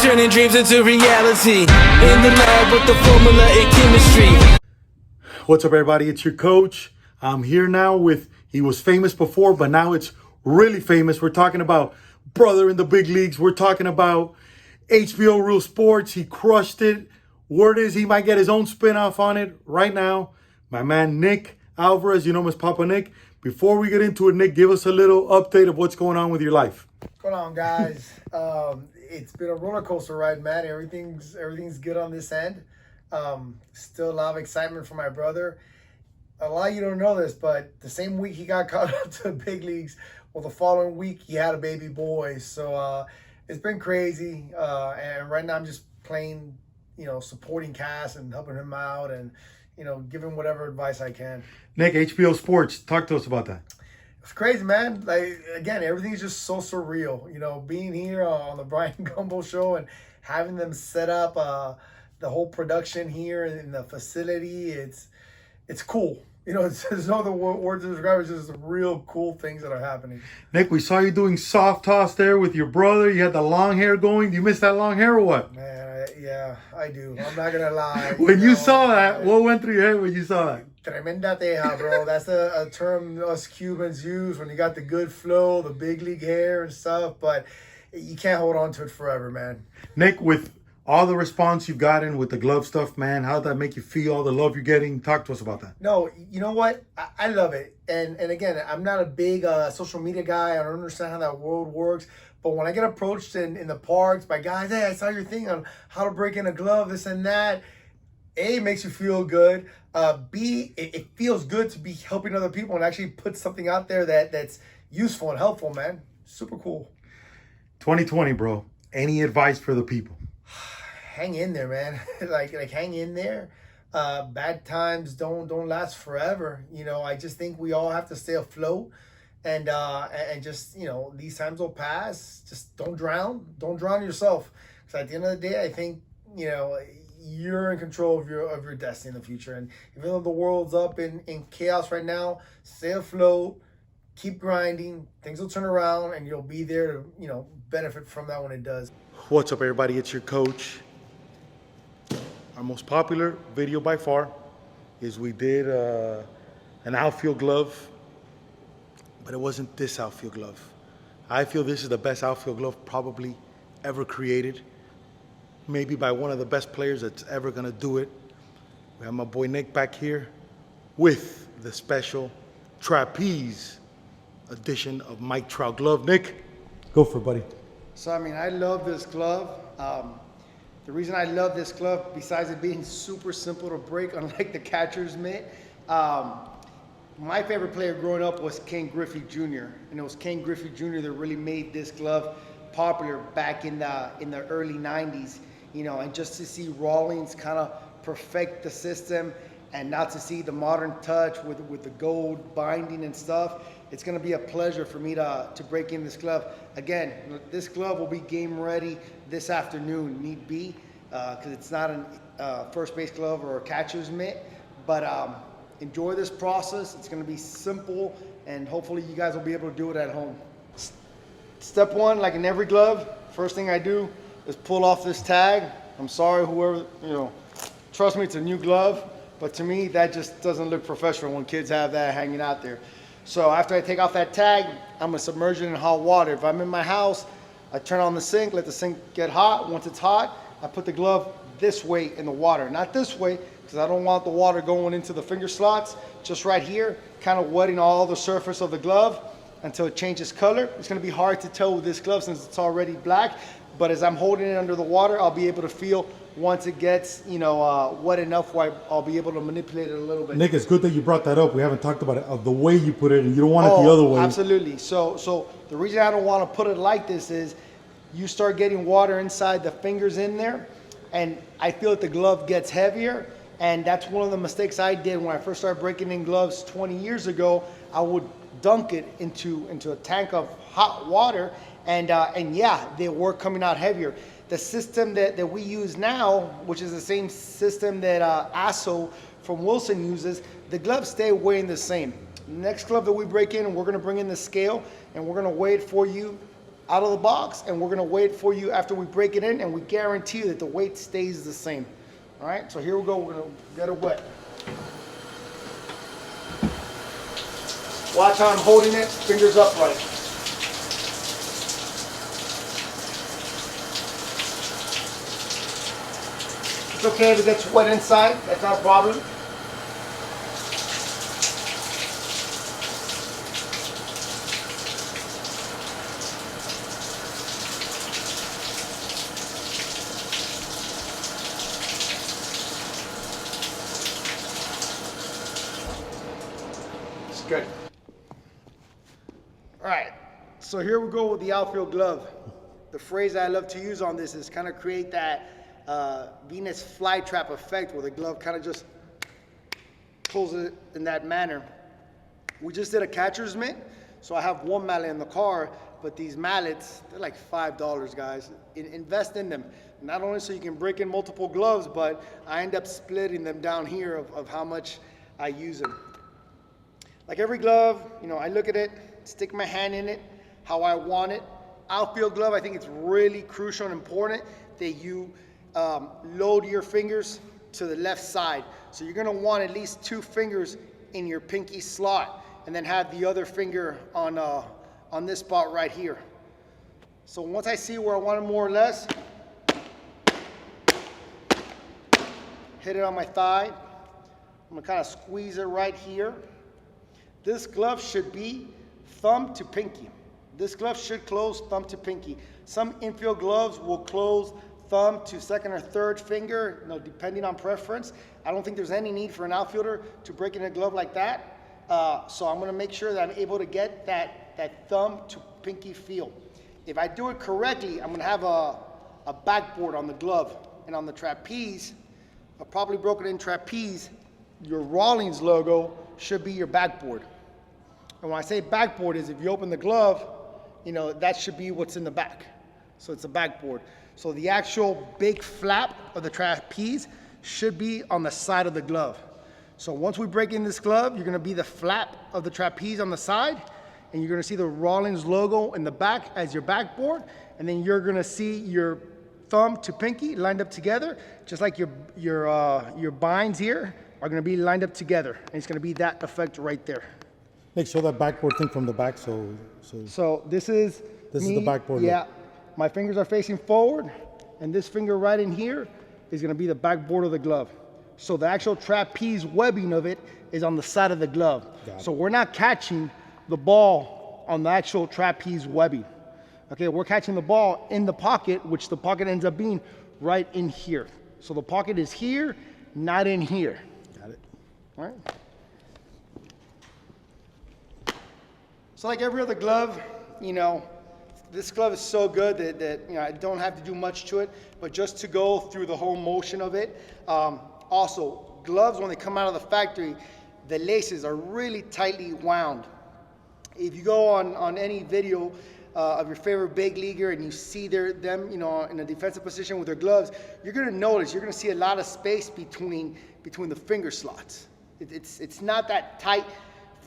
turning dreams into reality. In the lab with the formula and chemistry. What's up, everybody? It's your coach. I'm here now with, he was famous before, but now it's really famous. We're talking about Brother in the Big Leagues. We're talking about HBO Real Sports. He crushed it. Word is he might get his own spinoff on it right now. My man, Nick Alvarez, you know him as Papa Nick. Before we get into it, Nick, give us a little update of what's going on with your life. What's going on, guys? It's been a roller coaster ride, man. Everything's good on this end. Still a lot of excitement for my brother. A lot of you don't know this, but the same week he got called up to the big leagues, well, the following week he had a baby boy. So it's been crazy. And right now I'm just playing, supporting cast and helping him out and, giving whatever advice I can. Nick, HBO Sports, talk to us about that. It's crazy, man. Like, again, everything's just so surreal. Being here on the Brian Gumbo show and having them set up the whole production here in the facility, it's cool. There's no other words to describe it. It's just real cool things that are happening. Nick, we saw you doing soft toss there with your brother. You had the long hair going. Do you miss that long hair or what? Man, yeah, I do. I'm not gonna lie. When you saw that, what went through your head when you saw that? Tremenda teja, bro. That's a term us Cubans use when you got the good flow, the big league hair and stuff. But you can't hold on to it forever, man. Nick, with all the response you've gotten with the glove stuff, man, how did that make you feel? All the love you're getting? Talk to us about that. No, you know what? I love it. And again, I'm not a big social media guy. I don't understand how that world works. But when I get approached in the parks by guys, hey, I saw your thing on how to break in a glove, this and that. A, it makes you feel good. B, it feels good to be helping other people and actually put something out there that's useful and helpful, man. Super cool. 2020, bro. Any advice for the people? Hang in there, man. like hang in there. Bad times don't last forever. I just think we all have to stay afloat and just, these times will pass. Just don't drown. Don't drown yourself. Because at the end of the day, I think, you're in control of your destiny in the future. And even though the world's up in chaos right now, stay afloat, keep grinding, things will turn around and you'll be there to, benefit from that when it does. What's up, everybody? It's your coach. Our most popular video by far is we did an outfield glove, but it wasn't this outfield glove. I feel this is the best outfield glove probably ever created. Maybe by one of the best players that's ever gonna do it. We have my boy Nick back here with the special trapeze edition of Mike Trout glove. Nick, go for it, buddy. So, I love this glove. The reason I love this glove, besides it being super simple to break, unlike the catcher's mitt, my favorite player growing up was Ken Griffey Jr. And it was Ken Griffey Jr. that really made this glove popular back in the early 90s. And just to see Rawlings kind of perfect the system and not to see the modern touch with the gold binding and stuff, it's going to be a pleasure for me to break in this glove. Again, this glove will be game ready this afternoon, need be, because it's not a first base glove or a catcher's mitt. But enjoy this process. It's going to be simple, and hopefully you guys will be able to do it at home. Step one, like in every glove, first thing I do is pull off this tag. I'm sorry, whoever, trust me, it's a new glove, but to me, that just doesn't look professional when kids have that hanging out there. So after I take off that tag, I'm gonna submerge it in hot water. If I'm in my house, I turn on the sink, let the sink get hot. Once it's hot, I put the glove this way in the water. Not this way, because I don't want the water going into the finger slots. Just right here, kind of wetting all the surface of the glove until it changes color. It's gonna be hard to tell with this glove since it's already black, but as I'm holding it under the water, I'll be able to feel once it gets, wet enough where I'll be able to manipulate it a little bit. Nick, it's good that you brought that up. We haven't talked about it, of the way you put it, and you don't want it the other way. Absolutely. So the reason I don't want to put it like this is you start getting water inside the fingers in there, and I feel that the glove gets heavier, and that's one of the mistakes I did when I first started breaking in gloves 20 years ago. I would dunk it into a tank of hot water, and yeah, they were coming out heavier. The system that we use now, which is the same system that Asso from Wilson uses, the gloves stay weighing the same. Next glove that we break in, we're gonna bring in the scale and we're gonna weigh it for you out of the box, and we're gonna wait for you after we break it in, and we guarantee you that the weight stays the same. All right, so here we go, we're gonna get it wet. Watch how I'm holding it, fingers upright. It's okay if it gets wet inside, that's not a problem. It's good. All right, so here we go with the outfield glove. The phrase I love to use on this is kind of create that Venus flytrap effect where the glove kind of just closes it in that manner. We just did a catcher's mitt, so I have one mallet in the car, but these mallets, they're like $5, guys. Invest in them. Not only so you can break in multiple gloves, but I end up splitting them down here of how much I use them. Like every glove, you know, I look at it, stick my hand in it, how I want it. Outfield glove, I think it's really crucial and important that you load your fingers to the left side. So you're gonna want at least 2 fingers in your pinky slot and then have the other finger on this spot right here. So once I see where I want it more or less, hit it on my thigh. I'm gonna kind of squeeze it right here. This glove should be thumb to pinky. This glove should close thumb to pinky. Some infield gloves will close thumb to second or third finger, you know, depending on preference. I don't think there's any need for an outfielder to break in a glove like that. So I'm gonna make sure that I'm able to get that thumb to pinky feel. If I do it correctly, I'm gonna have a backboard on the glove. And on the trapeze, a properly broken in trapeze, your Rawlings logo should be your backboard. And when I say backboard is if you open the glove, you know, that should be what's in the back. So it's a backboard. So the actual big flap of the trapeze should be on the side of the glove. So once we break in this glove, you're gonna be the flap of the trapeze on the side, and you're gonna see the Rawlings logo in the back as your backboard, and then you're gonna see your thumb to pinky lined up together, just like your binds here are gonna be lined up together, and it's gonna be that effect right there. Nick, show that backboard thing from the back. So this is the backboard. Yeah, my fingers are facing forward, and this finger right in here is gonna be the backboard of the glove. So the actual trapeze webbing of it is on the side of the glove. So we're not catching the ball on the actual trapeze webbing. Okay, we're catching the ball in the pocket, which the pocket ends up being right in here. So the pocket is here, not in here. Got it. All right. So like every other glove, you know, this glove is so good that you know, I don't have to do much to it, but just to go through the whole motion of it. Also, gloves, when they come out of the factory, the laces are really tightly wound. If you go on any video of your favorite big leaguer and you see them, you know, in a defensive position with their gloves, you're gonna notice, you're gonna see a lot of space between the finger slots. It's not that tight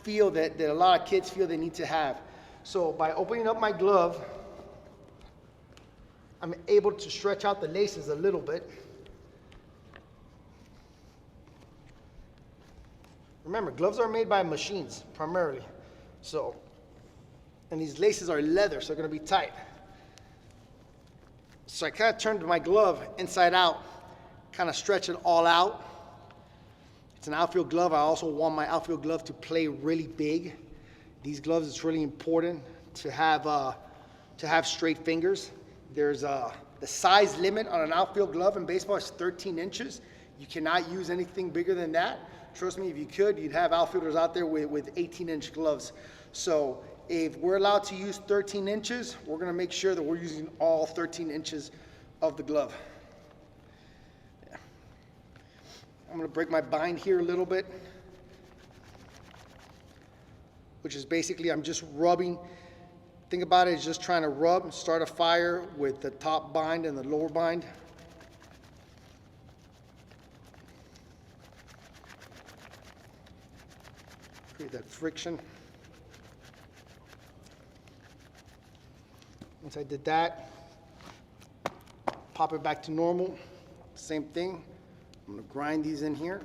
feel that a lot of kids feel they need to have. So by opening up my glove, I'm able to stretch out the laces a little bit. Remember, gloves are made by machines primarily. So, and these laces are leather, so they're gonna be tight. So I kind of turned my glove inside out, kind of stretch it all out. It's an outfield glove. I also want my outfield glove to play really big. These gloves, it's really important to have straight fingers. There's the size limit on an outfield glove in baseball is 13 inches. You cannot use anything bigger than that. Trust me, if you could, you'd have outfielders out there with 18-inch gloves. So if we're allowed to use 13 inches, we're gonna make sure that we're using all 13 inches of the glove. Yeah. I'm gonna break my bind here a little bit, which is basically I'm just rubbing. Think about it as just trying to rub, start a fire with the top bind and the lower bind. Create that friction. Once I did that, pop it back to normal. Same thing. I'm gonna grind these in here.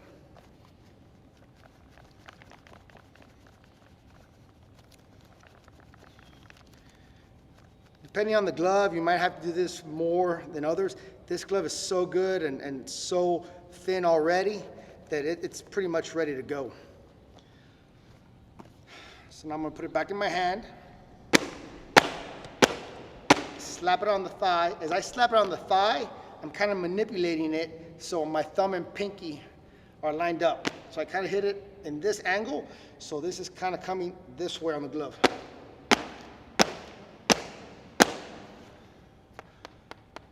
Depending on the glove, you might have to do this more than others. This glove is so good and so thin already that it's pretty much ready to go. So now I'm gonna put it back in my hand. Slap it on the thigh. As I slap it on the thigh, I'm kind of manipulating it so my thumb and pinky are lined up. So I kind of hit it in this angle, so this is kind of coming this way on the glove.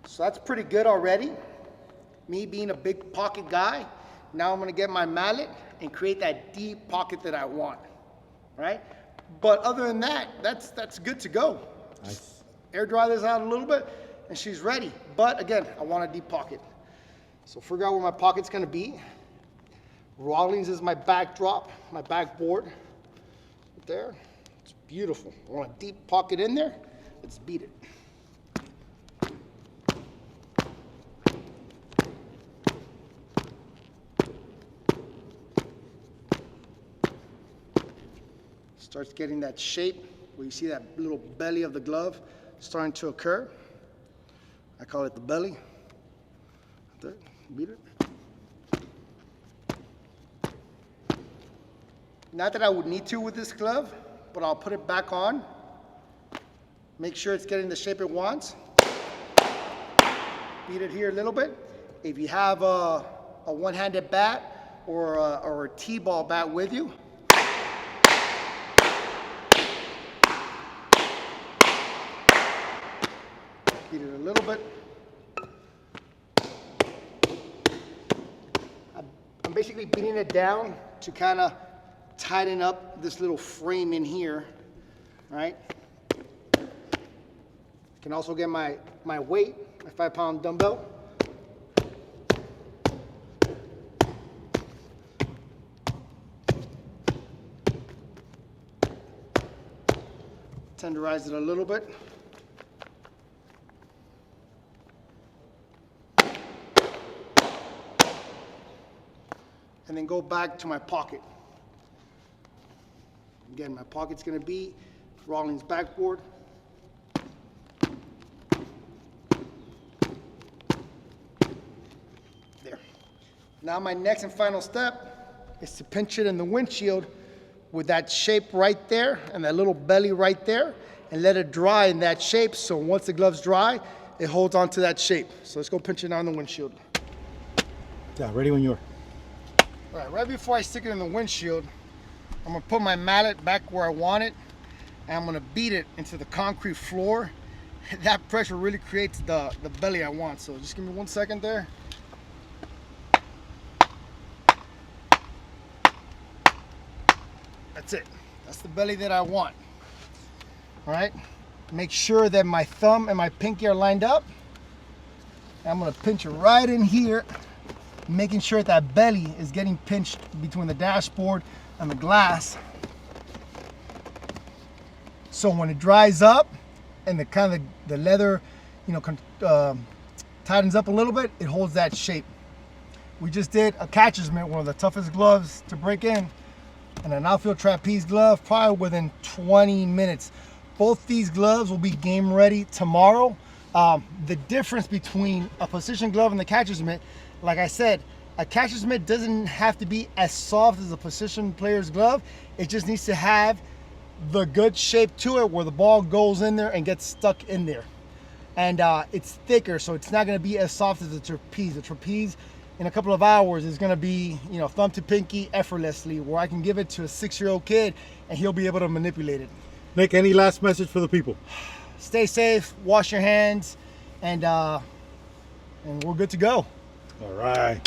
So that's pretty good already. Me being a big pocket guy, now I'm gonna get my mallet and create that deep pocket that I want, right? But other than that, that's good to go. Nice. Air dry this out a little bit and she's ready. But again, I want a deep pocket. So figure out where my pocket's gonna be. Rawlings is my backdrop, my backboard. Right there, it's beautiful. I want a deep pocket in there. Let's beat it. Starts getting that shape where you see that little belly of the glove starting to occur. I call it the belly. There, beat it. Not that I would need to with this glove, but I'll put it back on. Make sure it's getting the shape it wants. Beat it here a little bit. If you have a one-handed bat or a T-ball bat with you, beat it a little bit. I'm basically beating it down to kind of tighten up this little frame in here, right? I can also get my weight, my 5-pound dumbbell. Tenderize it a little bit. And then go back to my pocket. Again, my pocket's gonna be Rawlings backboard. There. Now my next and final step is to pinch it in the windshield with that shape right there and that little belly right there and let it dry in that shape, so once the glove's dry, it holds on to that shape. So let's go pinch it on the windshield. Yeah, ready when you are. All right, right before I stick it in the windshield, I'm gonna put my mallet back where I want it, and I'm gonna beat it into the concrete floor. That pressure really creates the belly I want, so just give me 1 second there. That's it. That's the belly that I want. All right, make sure that my thumb and my pinky are lined up. I'm gonna pinch it right in here, making sure that belly is getting pinched between the dashboard and the glass. So when it dries up and the leather, tightens up a little bit, it holds that shape. We just did a catcher's mitt, one of the toughest gloves to break in, and an outfield trapeze glove probably within 20 minutes. Both these gloves will be game ready tomorrow. The difference between a position glove and the catcher's mitt, like I said, a catcher's mitt doesn't have to be as soft as a position player's glove. It just needs to have the good shape to it where the ball goes in there and gets stuck in there. And it's thicker, so it's not gonna be as soft as the trapeze. The trapeze in a couple of hours is gonna be, thumb to pinky effortlessly, where I can give it to a 6-year-old kid and he'll be able to manipulate it. Nick, any last message for the people? Stay safe, wash your hands, and we're good to go. All right.